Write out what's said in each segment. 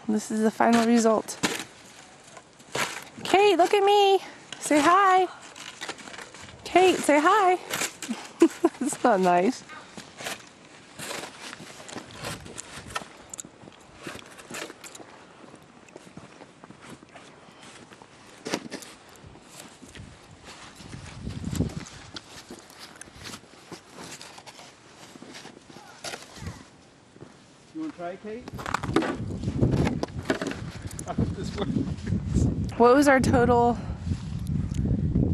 This is the final result. Kate, look at me. Say hi. Kate, say hi. That's not nice. You want to try, Kate? What was our total?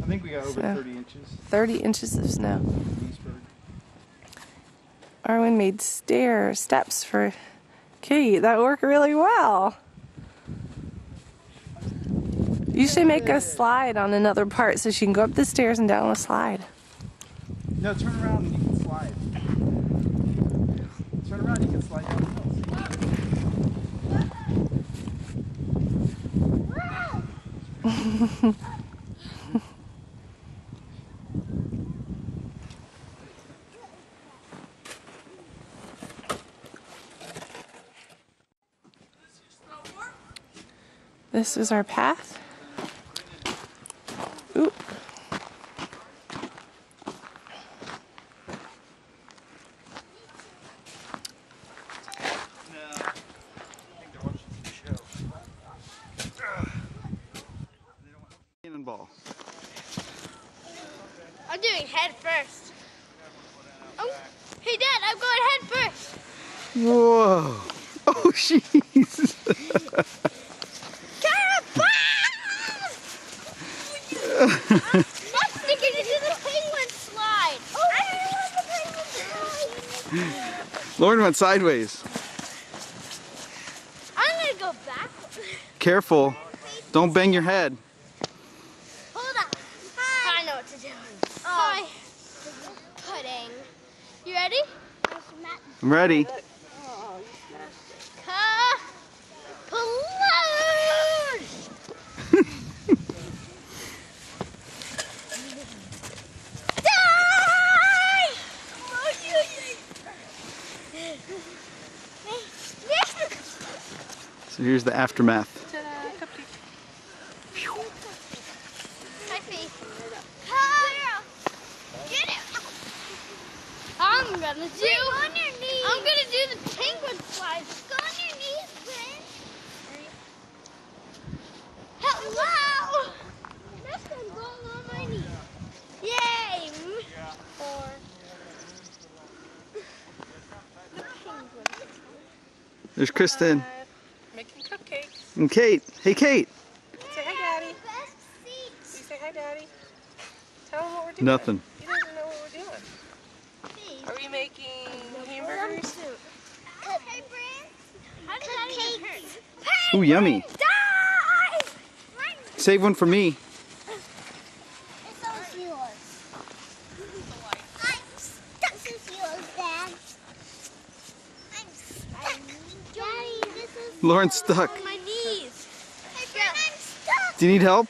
I think we got over 30 inches. 30 inches of snow. Arwen made steps for Kate. That worked really well. You should make a slide on another part so she can go up the stairs and down the slide. No, turn around and you can slide. Turn around, you can slide down the hill. This is our path. Ooh. Cannonball. I'm doing head first. Oh, hey Dad, I'm going head first. Whoa. Oh, jeez. Let's stick it into the penguin slide. Oh, I love the penguin slide. Lauren went sideways. I'm going to go back. Careful. Don't bang your head. Hold on. Hi. I know what to do. Hi. Pudding. You ready? I'm ready. So here's the aftermath. I'm gonna do the penguin slide. Go on your knees, Prince. Hello. Next time, go on my knees. Yay. There's Kristen. Making cupcakes. And Kate. Hey, Kate. Say hi, Daddy. Please say hi, Daddy. Tell him what we're doing. Nothing. He doesn't know what we're doing. Are we making hamburgers? Cupcakes. Ooh, yummy. Die! Save one for me. It's all yours. I'm stuck. This is yours, Dad. I'm stuck. Daddy, this is Lauren's stuck. on my knees. Hey, Brent, I'm stuck. Do you need help?